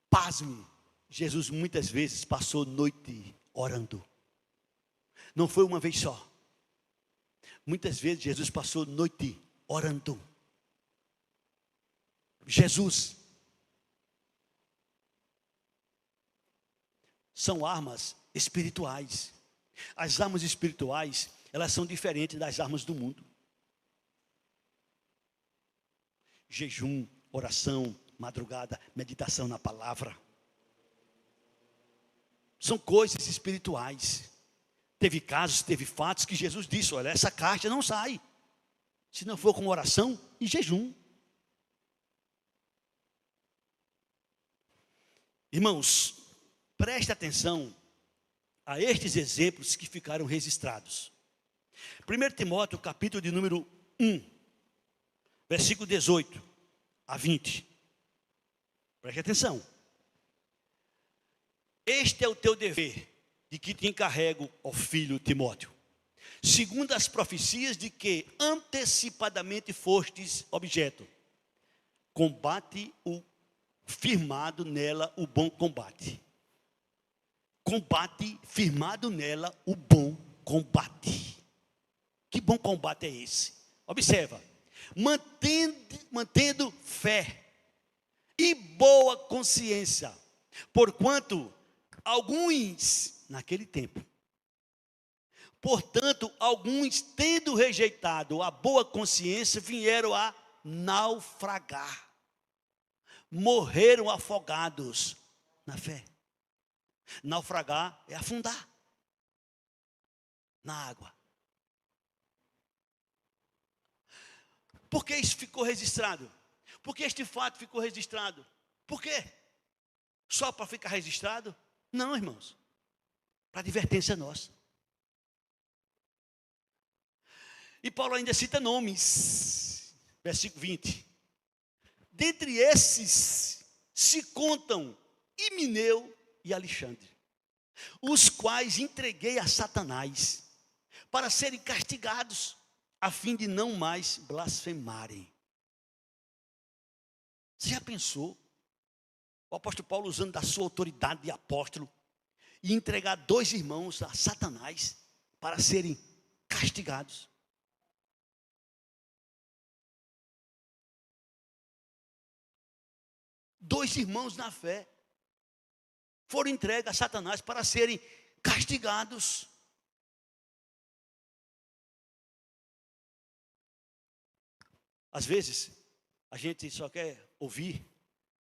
Pasme, Jesus muitas vezes passou noite orando. Não foi uma vez só. Muitas vezes Jesus passou noite orando. Jesus. São armas espirituais. As armas espirituais, elas são diferentes das armas do mundo. Jejum, oração, madrugada, meditação na palavra. São coisas espirituais. Teve casos, teve fatos que Jesus disse: olha, essa caixa não sai se não for com oração e jejum. Irmãos, preste atenção a estes exemplos que ficaram registrados. 1 Timóteo, capítulo de número 1, versículo 18 a 20. Preste atenção. Este é o teu dever, de que te encarrego, ó filho Timóteo, segundo as profecias de que antecipadamente fostes objeto. Combate o firmado nela o bom combate. Combate firmado nela o bom combate. Que bom combate é esse? Observa. Mantendo fé e boa consciência, porquanto alguns, naquele tempo, portanto, alguns, tendo rejeitado a boa consciência, vieram a naufragar, morreram afogados na fé. Naufragar é afundar na água. Por que isso ficou registrado? Por que este fato ficou registrado? Por quê? Só para ficar registrado? Não, irmãos. Para advertência nossa. E Paulo ainda cita nomes. Versículo 20. Dentre esses se contam Himeneu e Alexandre, os quais entreguei a Satanás para serem castigados, a fim de não mais blasfemarem. Você já pensou? O apóstolo Paulo usando da sua autoridade de apóstolo e entregar 2 irmãos a Satanás para serem castigados. Dois irmãos na fé foram entregues a Satanás para serem castigados. Às vezes, a gente só quer ouvir,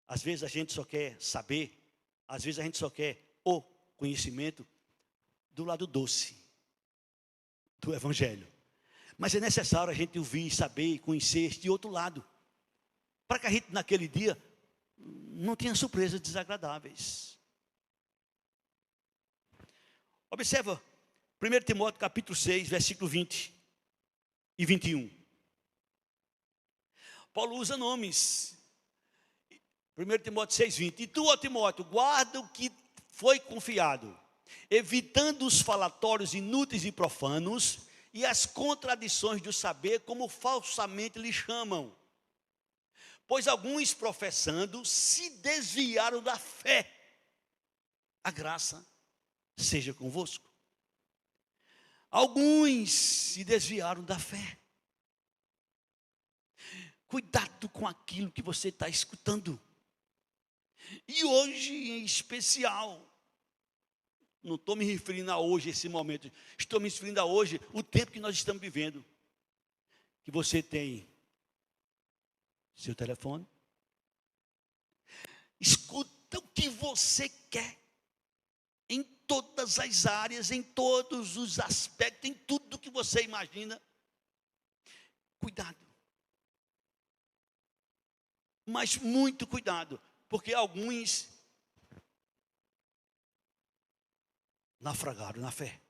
às vezes a gente só quer saber, às vezes a gente só quer o conhecimento do lado doce do Evangelho. Mas é necessário a gente ouvir, saber, conhecer este outro lado, para que a gente naquele dia não tenha surpresas desagradáveis. Observa 1 Timóteo capítulo 6, versículo 20 e 21. Paulo usa nomes. 1 Timóteo 6, 20. E tu, ó Timóteo, guarda o que foi confiado, evitando os falatórios inúteis e profanos e as contradições do saber, como falsamente lhe chamam. Pois alguns, professando, se desviaram da fé. A graça seja convosco. Alguns se desviaram da fé. Cuidado com aquilo que você está escutando. E hoje em especial, não estou me referindo a hoje, esse momento, estou me referindo a hoje, o tempo que nós estamos vivendo. Que você tem seu telefone, escuta o que você quer, em todas as áreas, em todos os aspectos, em tudo que você imagina. Cuidado. Mas muito cuidado, porque alguns naufragaram na fé.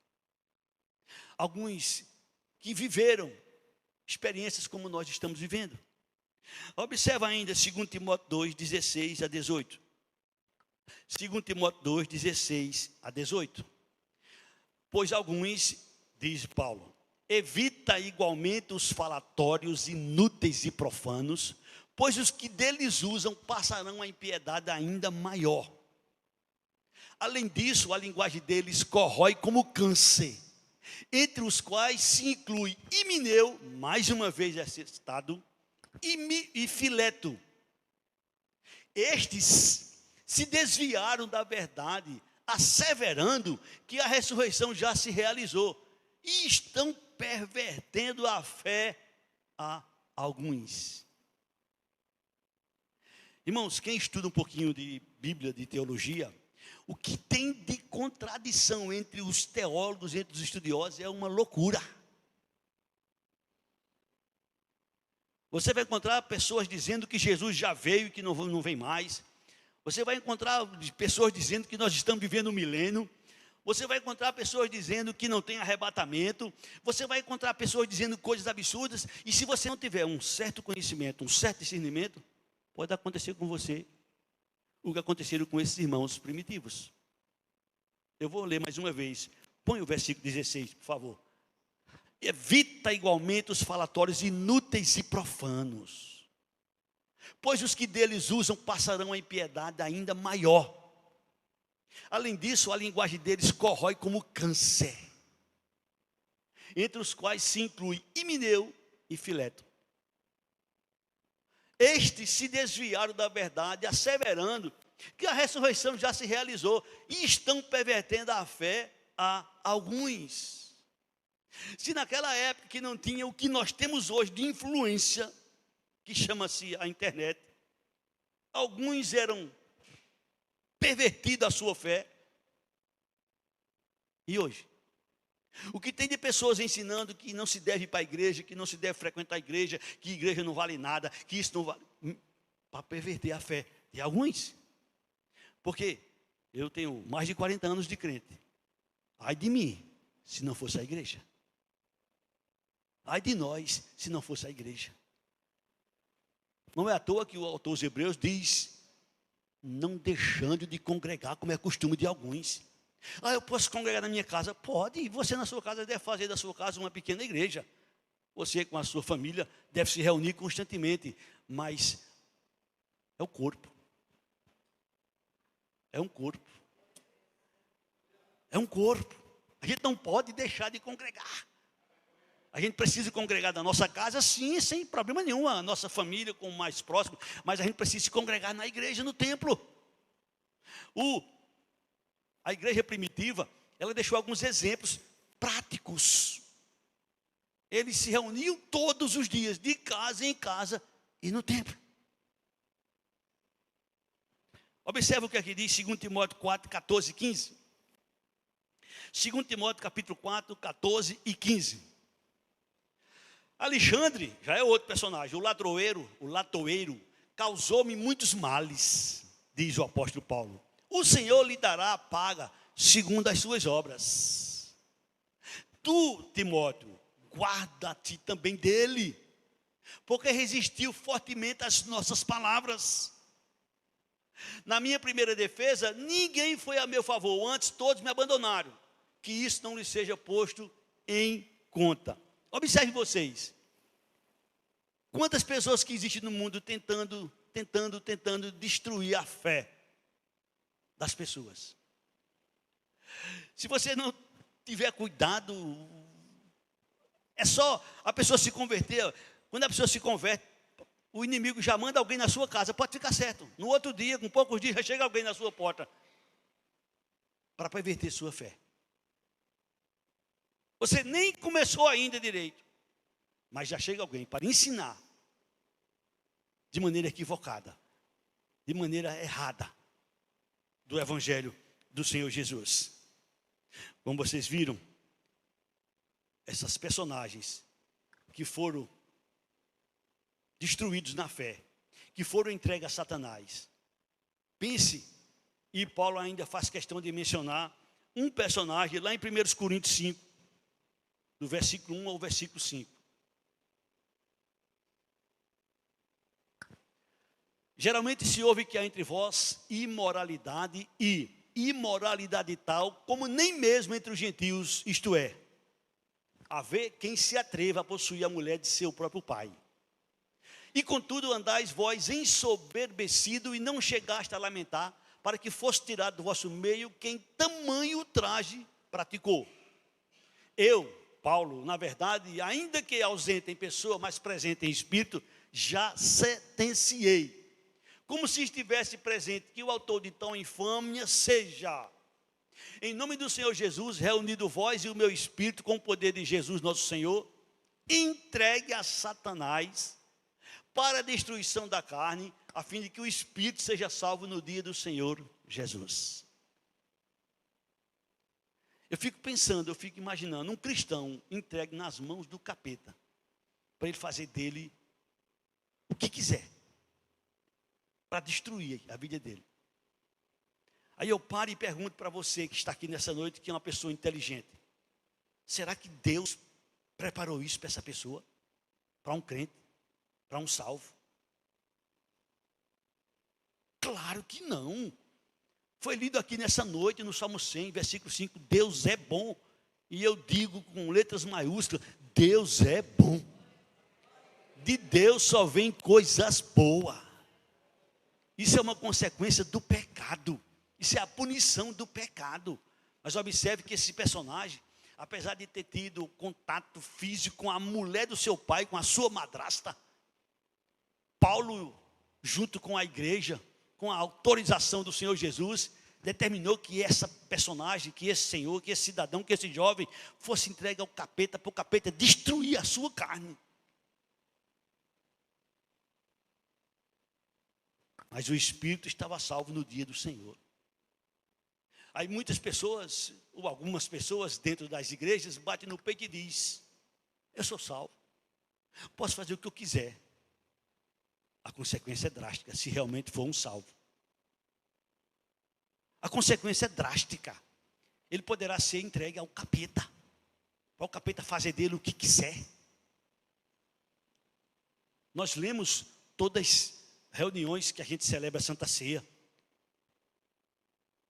Alguns que viveram experiências como nós estamos vivendo. Observa ainda 2 Timóteo 2, 16 a 18. 2 Timóteo 2, 16 a 18. Pois alguns, diz Paulo, evita igualmente os falatórios inúteis e profanos, pois os que deles usam passarão a impiedade ainda maior. Além disso, a linguagem deles corrói como câncer, entre os quais se inclui Himeneu, mais uma vez é citado, e Fileto. Estes se desviaram da verdade, asseverando que a ressurreição já se realizou, e estão pervertendo a fé a alguns. Irmãos, quem estuda um pouquinho de Bíblia, de teologia, o que tem de contradição entre os teólogos, entre os estudiosos, é uma loucura. Você vai encontrar pessoas dizendo que Jesus já veio e que não vem mais. Você vai encontrar pessoas dizendo que nós estamos vivendo um milênio. Você vai encontrar pessoas dizendo que não tem arrebatamento. Você vai encontrar pessoas dizendo coisas absurdas. E se você não tiver um certo conhecimento, um certo discernimento, pode acontecer com você o que aconteceu com esses irmãos primitivos. Eu vou ler mais uma vez. Põe o versículo 16, por favor. Evita igualmente os falatórios inúteis e profanos, pois os que deles usam passarão a impiedade ainda maior. Além disso, a linguagem deles corrói como câncer, entre os quais se inclui Himeneu e Fileto. Estes se desviaram da verdade, asseverando que a ressurreição já se realizou, e estão pervertendo a fé a alguns. Se naquela época que não tinha o que nós temos hoje de influência, que chama-se a internet, alguns eram pervertidos a sua fé, e hoje? O que tem de pessoas ensinando que não se deve ir para a igreja, que não se deve frequentar a igreja, que a igreja não vale nada, que isso não vale, para perverter a fé de alguns. Porque eu tenho mais de 40 anos de crente. Ai de mim, se não fosse a igreja. Ai de nós, se não fosse a igreja. Não é à toa que o autor dos Hebreus diz, não deixando de congregar, como é costume de alguns. Eu posso congregar na minha casa? Pode, e você na sua casa deve fazer da sua casa uma pequena igreja. Você com a sua família deve se reunir constantemente, mas é o corpo. É um corpo. É um corpo. A gente não pode deixar de congregar. A gente precisa congregar na nossa casa, sim, sem problema nenhum, a nossa família com o mais próximo, mas a gente precisa se congregar na igreja, no templo. A igreja primitiva, ela deixou alguns exemplos práticos. Eles se reuniam todos os dias, de casa em casa e no templo. Observe o que aqui diz 2 Timóteo 4, 14 e 15. 2 Timóteo capítulo 4, 14 e 15. Alexandre, já é outro personagem, o latoeiro, causou-me muitos males, diz o apóstolo Paulo. O Senhor lhe dará a paga segundo as suas obras. Tu, Timóteo, guarda-te também dele, porque resistiu fortemente às nossas palavras. Na minha primeira defesa, ninguém foi a meu favor, antes todos me abandonaram. Que isso não lhe seja posto em conta. Observe vocês. Quantas pessoas que existem no mundo tentando destruir a fé das pessoas. Se você não tiver cuidado, é só a pessoa se converter. Quando a pessoa se converte, o inimigo já manda alguém na sua casa, pode ficar certo. No outro dia, com poucos dias, já chega alguém na sua porta para perverter sua fé. Você nem começou ainda direito, mas já chega alguém para ensinar de maneira equivocada, de maneira errada, do Evangelho do Senhor Jesus. Como vocês viram, essas personagens que foram destruídos na fé, que foram entregues a Satanás. Pense, e Paulo ainda faz questão de mencionar um personagem lá em 1 Coríntios 5, do versículo 1 ao versículo 5. Geralmente se ouve que há entre vós imoralidade e imoralidade tal, como nem mesmo entre os gentios, isto é, haver quem se atreva a possuir a mulher de seu próprio pai. E contudo andais vós ensoberbecido e não chegaste a lamentar, para que fosse tirado do vosso meio quem tamanho ultraje praticou. Eu, Paulo, na verdade, ainda que ausente em pessoa, mas presente em espírito, já sentenciei, como se estivesse presente, que o autor de tão infâmia seja, em nome do Senhor Jesus, reunido vós e o meu espírito com o poder de Jesus nosso Senhor, entregue a Satanás para a destruição da carne, a fim de que o espírito seja salvo no dia do Senhor Jesus. Eu fico pensando, eu fico imaginando um cristão entregue nas mãos do capeta, para ele fazer dele o que quiser, para destruir a vida dele. Aí eu paro e pergunto para você que está aqui nessa noite, que é uma pessoa inteligente. Será que Deus preparou isso para essa pessoa? Para um crente? Para um salvo? Claro que não. Foi lido aqui nessa noite no Salmo 100, versículo 5. Deus é bom. E eu digo com letras maiúsculas, Deus é bom. De Deus só vem coisas boas. Isso é uma consequência do pecado. Isso é a punição do pecado. Mas observe que esse personagem, apesar de ter tido contato físico com a mulher do seu pai, com a sua madrasta, Paulo, junto com a igreja, com a autorização do Senhor Jesus, determinou que essa personagem, que esse senhor, que esse cidadão, que esse jovem fosse entregue ao capeta, para o capeta destruir a sua carne. Mas o espírito estava salvo no dia do Senhor. Aí muitas pessoas, ou algumas pessoas dentro das igrejas, batem no peito e dizem, eu sou salvo, posso fazer o que eu quiser. A consequência é drástica, se realmente for um salvo. A consequência é drástica. Ele poderá ser entregue ao capeta, para o capeta fazer dele o que quiser. Nós lemos todas as reuniões que a gente celebra a Santa Ceia.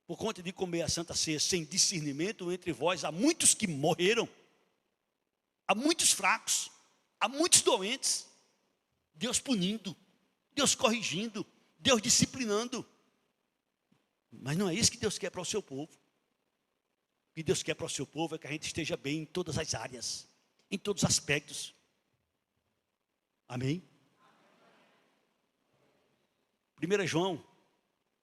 Por conta de comer a Santa Ceia sem discernimento entre vós, há muitos que morreram, há muitos fracos, há muitos doentes. Deus punindo, Deus corrigindo, Deus disciplinando. Mas não é isso que Deus quer para o seu povo. O que Deus quer para o seu povo é que a gente esteja bem em todas as áreas, em todos os aspectos. Amém? 1 João,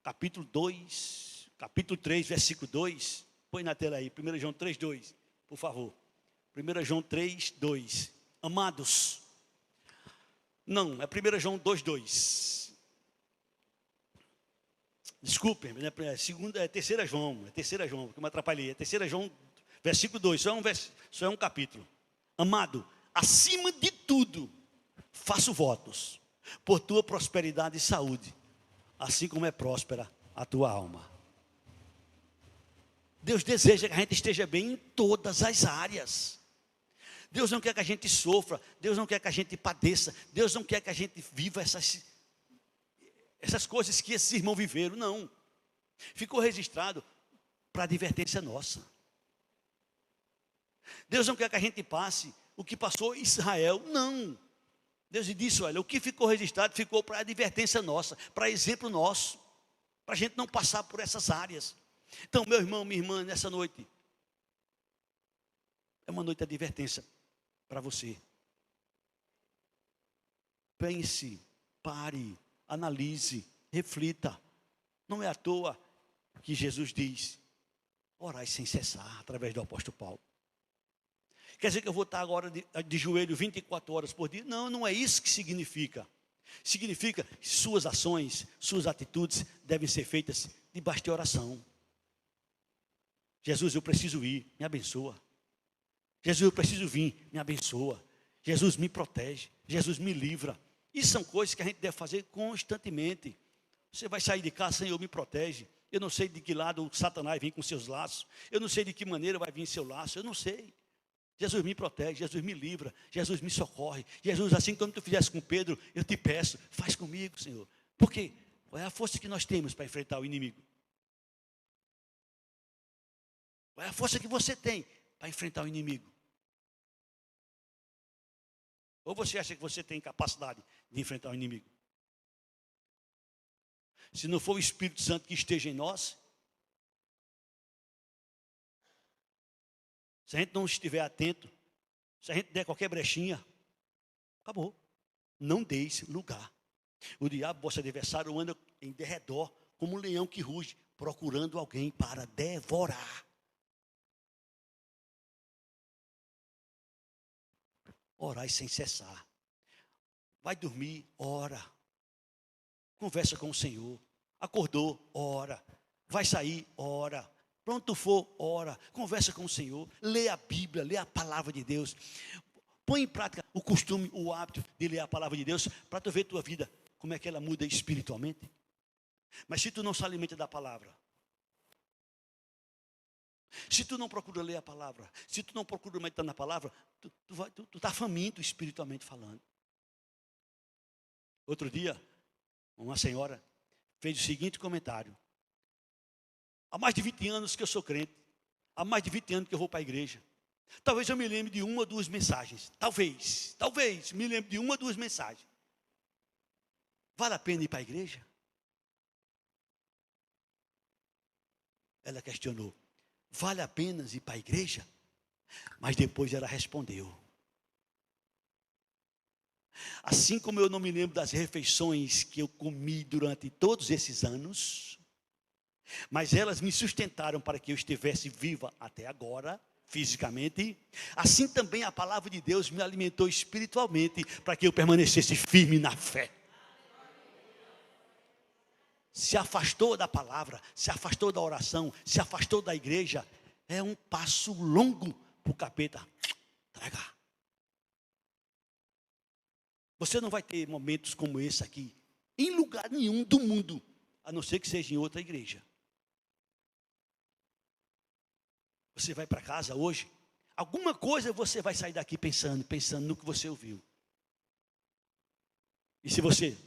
capítulo 2, capítulo 3, versículo 2. Põe na tela aí, 1 João 3, 2, por favor. 1 João 3, 2. Amados. Não, é 1 João 2, 2. Desculpem, é 3 João, porque eu me atrapalhei. É 3 João, versículo 2, só é um capítulo. Amado, acima de tudo, faço votos por tua prosperidade e saúde, assim como é próspera a tua alma. Deus deseja que a gente esteja bem em todas as áreas. Deus não quer que a gente sofra, Deus não quer que a gente padeça, Deus não quer que a gente viva essas coisas que esses irmãos viveram, não. Ficou registrado para advertência nossa. Deus não quer que a gente passe o que passou Israel, não. Deus disse, olha, o que ficou registrado ficou para advertência nossa, para exemplo nosso, para a gente não passar por essas áreas. Então, meu irmão, minha irmã, nessa noite, é uma noite de advertência para você. Pense, pare, analise, reflita. Não é à toa que Jesus diz, orai sem cessar, através do apóstolo Paulo. Quer dizer que eu vou estar agora de joelho 24 horas por dia? Não, não é isso que significa. Significa que suas ações, suas atitudes devem ser feitas debaixo de oração. Jesus, eu preciso ir, me abençoa. Jesus, eu preciso vir, me abençoa. Jesus, me protege. Jesus, me livra. Isso são coisas que a gente deve fazer constantemente. Você vai sair de casa, Senhor, me protege. Eu não sei de que lado o Satanás vem com seus laços. Eu não sei de que maneira vai vir seu laço. Eu não sei. Jesus me protege, Jesus me livra, Jesus me socorre. Jesus, assim como tu fizeste com Pedro, eu te peço, faz comigo, Senhor. Por quê? Qual é a força que nós temos para enfrentar o inimigo? Qual é a força que você tem para enfrentar o inimigo? Ou você acha que você tem capacidade de enfrentar o inimigo? Se não for o Espírito Santo que esteja em nós, se a gente não estiver atento, se a gente der qualquer brechinha, acabou. Não deis lugar. O diabo, vosso adversário, anda em derredor, como um leão que ruge, procurando alguém para devorar. Orai sem cessar. Vai dormir, ora. Conversa com o Senhor. Acordou, ora. Vai sair, ora. Pronto for, ora. Conversa com o Senhor. Lê a Bíblia, lê a palavra de Deus. Põe em prática o costume, o hábito de ler a palavra de Deus, para tu ver tua vida, como é que ela muda espiritualmente. Mas se tu não se alimenta da palavra, Se tu não procura ler a palavra, se tu não procura meditar na palavra, tu está faminto espiritualmente falando. Outro dia, uma senhora fez o seguinte comentário: há mais de 20 anos que eu sou crente, há mais de 20 anos que eu vou para a igreja. Talvez eu me lembre de uma ou duas mensagens. Talvez me lembre de uma ou duas mensagens. Vale a pena ir para a igreja? Ela questionou: vale a pena ir para a igreja? Mas depois ela respondeu: assim como eu não me lembro das refeições que eu comi durante todos esses anos, mas elas me sustentaram para que eu estivesse viva até agora, fisicamente, assim também a palavra de Deus me alimentou espiritualmente para que eu permanecesse firme na fé. Se afastou da palavra, se afastou da oração, se afastou da igreja, é um passo longo para o capeta tragar. Você não vai ter momentos como esse aqui em lugar nenhum do mundo, a não ser que seja em outra igreja. Você vai para casa hoje, alguma coisa você vai sair daqui pensando no que você ouviu. E se você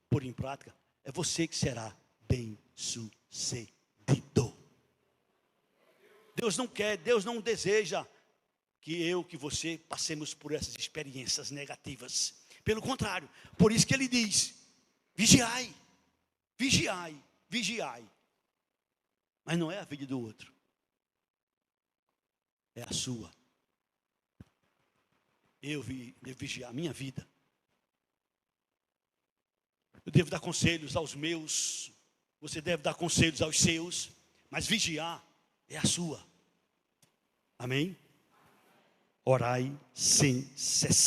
pôr em prática, é você que será bem-sucedido. Deus não quer, Deus não deseja que você passemos por essas experiências negativas. Pelo contrário, por isso que ele diz: vigiai, vigiai, vigiai. Mas não é a vida do outro, é a sua. Eu devo vigiar a minha vida. Eu devo dar conselhos aos meus, você deve dar conselhos aos seus, mas vigiar é a sua. Amém? Orai sem cessar.